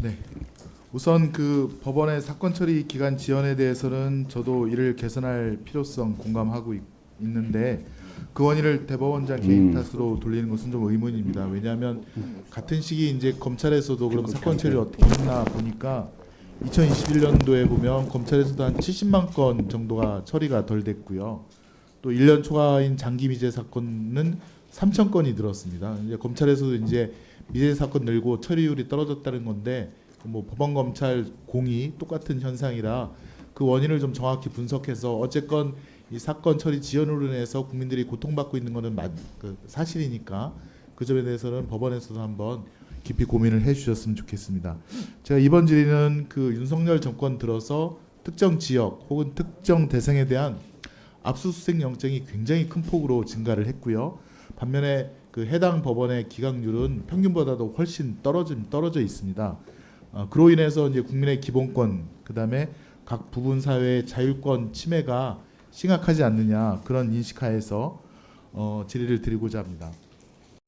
네. 우선 그 법원의 사건 처리 기간 지연에 대해서는 저도 이를 개선할 필요성 공감하고 있는데 그 원인을 대법원장 개인 탓으로 돌리는 것은 좀 의문입니다. 왜냐하면 같은 시기 이제 검찰에서도 그럼 사건 처리 어떻게 했나 보니까 2021년도에 보면 검찰에서도 한 70만 건 정도가 처리가 덜 됐고요. 또 1년 초과인 장기 미제 사건은 3천 건이 늘었습니다. 이제 검찰에서도 이제 미제 사건 늘고 처리율이 떨어졌다는 건데 뭐 법원 검찰 공이 똑같은 현상이라 그 원인을 좀 정확히 분석해서 어쨌건 이 사건 처리 지연으로 인해서 국민들이 고통받고 있는 것은 사실이니까 그 점에 대해서는 법원에서도 한번 깊이 고민을 해주셨으면 좋겠습니다. 제가 이번 질의는 그 윤석열 정권 들어서 특정 지역 혹은 특정 대상에 대한 압수수색 영장이 굉장히 큰 폭으로 증가를 했고요. 반면에 그 해당 법원의 기각률은 평균보다도 훨씬 떨어져 있습니다. 그로 인해서 이제 국민의 기본권, 그다음에 각 부분 사회의 자율권 침해가 심각하지 않느냐 그런 인식하에서 질의를 드리고자 합니다.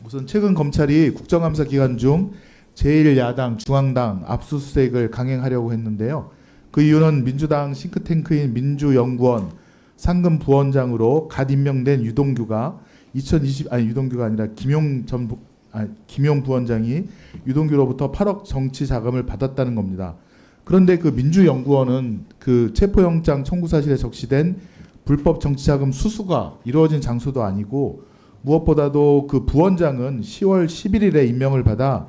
우선 최근 검찰이 국정감사 기간 중 제1야당 중앙당 압수수색을 강행하려고 했는데요. 그 이유는 민주당 싱크탱크인 민주연구원 상금 부원장으로 갓 임명된 유동규가 유동규가 아니라 김용 부원장이 유동규로부터 8억 정치 자금을 받았다는 겁니다. 그런데 그 민주연구원은 그 체포영장 청구 사실에 적시된 불법 정치자금 수수가 이루어진 장소도 아니고 무엇보다도 그 부원장은 10월 11일에 임명을 받아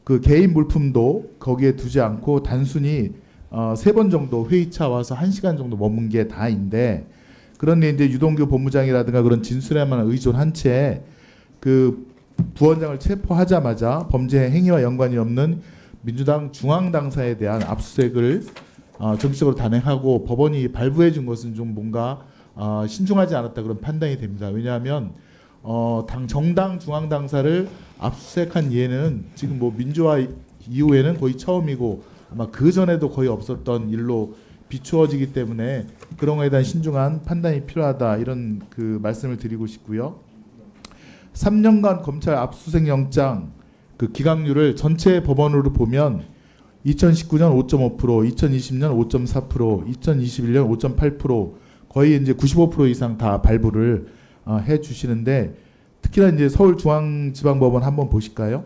그 개인 물품도 거기에 두지 않고 단순히 3번 정도 회의차 와서 1시간 정도 머문 게 다인데 그런데 이제 유동규 본부장이라든가 그런 진술에만 의존한 채 그 부원장을 체포하자마자 범죄 행위와 연관이 없는 민주당 중앙당사에 대한 압수수색을 정치적으로 단행하고 법원이 발부해 준 것은 좀 뭔가 신중하지 않았다 그런 판단이 됩니다. 왜냐하면 정당 중앙당사를 압수수색한 예는 지금 뭐 민주화 이후에는 거의 처음이고 아마 그 전에도 거의 없었던 일로 비추어지기 때문에 그런 것에 대한 신중한 판단이 필요하다 이런 그 말씀을 드리고 싶고요. 3년간 검찰 압수수색 영장 그 기각률을 전체 법원으로 보면 2019년 5.5%, 2020년 5.4%, 2021년 5.8% 거의 이제 95% 이상 다 발부를 해 주시는데 특히나 이제 서울중앙지방법원 한번 보실까요?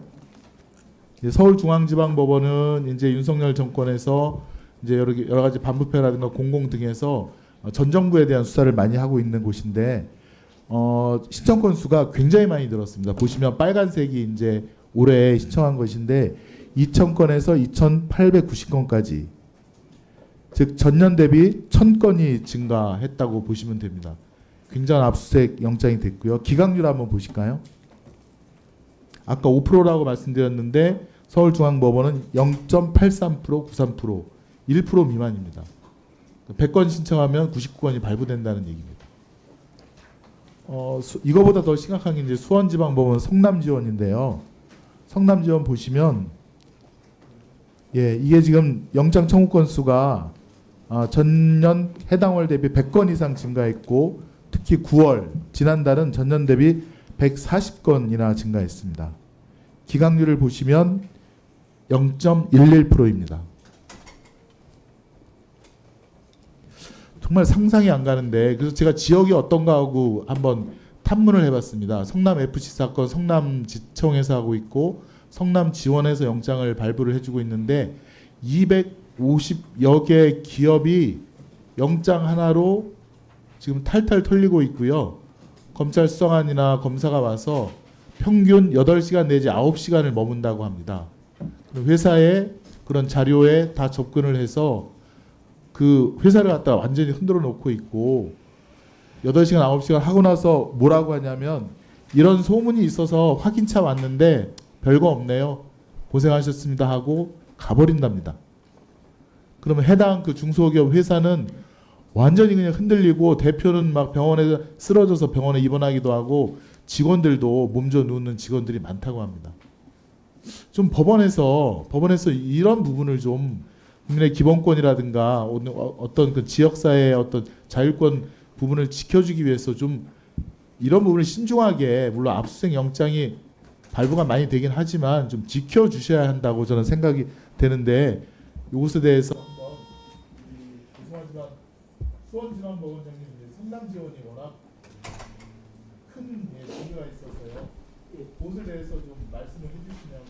서울중앙지방법원은 이제 윤석열 정권에서 이제 여러 가지 반부패라든가 공공 등에서 전 정부에 대한 수사를 많이 하고 있는 곳인데 신청 건수가 굉장히 많이 늘었습니다. 보시면 빨간색이 이제 올해 신청한 것인데 2,000건에서 2,890건까지 즉 전년 대비 1,000건이 증가했다고 보시면 됩니다. 굉장한 압수수색 영장이 됐고요. 기각률 한번 보실까요? 아까 5%라고 말씀드렸는데 서울중앙법원은 0.83%, 93%, 1% 미만입니다. 100건 신청하면 99건이 발부된다는 얘기입니다. 이거보다 더 심각한 게 이제 수원지방법원 성남지원인데요. 성남지원 보시면 이게 지금 영장 청구 건수가 전년 해당 월 대비 100건 이상 증가했고 특히 9월 지난달은 전년 대비 140건이나 증가했습니다. 기각률을 보시면 0.11%입니다. 정말 상상이 안 가는데 그래서 제가 지역이 어떤가 하고 한번 탐문을 해봤습니다. 성남FC 사건 성남지청에서 하고 있고 성남지원에서 영장을 발부를 해주고 있는데 250여 개 기업이 영장 하나로 지금 탈탈 털리고 있고요. 검찰 수사관이나 검사가 와서 평균 8시간 내지 9시간을 머문다고 합니다. 회사에 그런 자료에 다 접근을 해서 그 회사를 갖다 완전히 흔들어 놓고 있고 8시간 9시간 하고 나서 뭐라고 하냐면 이런 소문이 있어서 확인차 왔는데 별거 없네요. 고생하셨습니다 하고 가버린답니다. 그러면 해당 그 중소기업 회사는 완전히 그냥 흔들리고 대표는 막 병원에 쓰러져서 병원에 입원하기도 하고 직원들도 몸져 누우는 직원들이 많다고 합니다. 좀 법원에서 이런 부분을 좀 국민의 기본권이라든가 어떤 그 지역사회의 어떤 자율권 부분을 지켜주기 위해서 좀 이런 부분을 신중하게 물론 압수수색 영장이 발부가 많이 되긴 하지만 좀 지켜주셔야 한다고 저는 생각이 되는데 이것에 대해서 한번 죄송하지만 수원진흥보건장님 성남 지원이 워낙 큰 문제가 있어서요. 그것에 대해서 좀 말씀을 해주시면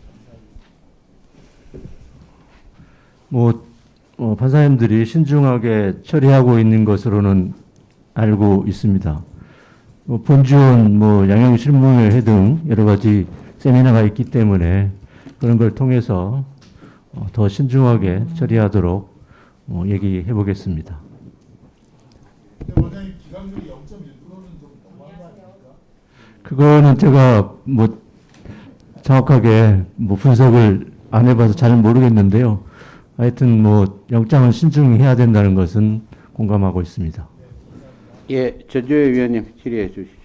감사하겠습니다. 판사님들이 신중하게 처리하고 있는 것으로는 알고 있습니다. 본지원, 양형실무회 등 여러 가지 세미나가 있기 때문에 그런 걸 통해서 더 신중하게 처리하도록 얘기해 보겠습니다. 근데 원장님 기각률이 0.1%는 좀 너무한 거 아닙니까? 그거는 제가 정확하게 분석을 안 해봐서 잘 모르겠는데요. 하여튼 영장은 신중히 해야 된다는 것은 공감하고 있습니다. 예, 전주혜 위원님 질의해 주시죠.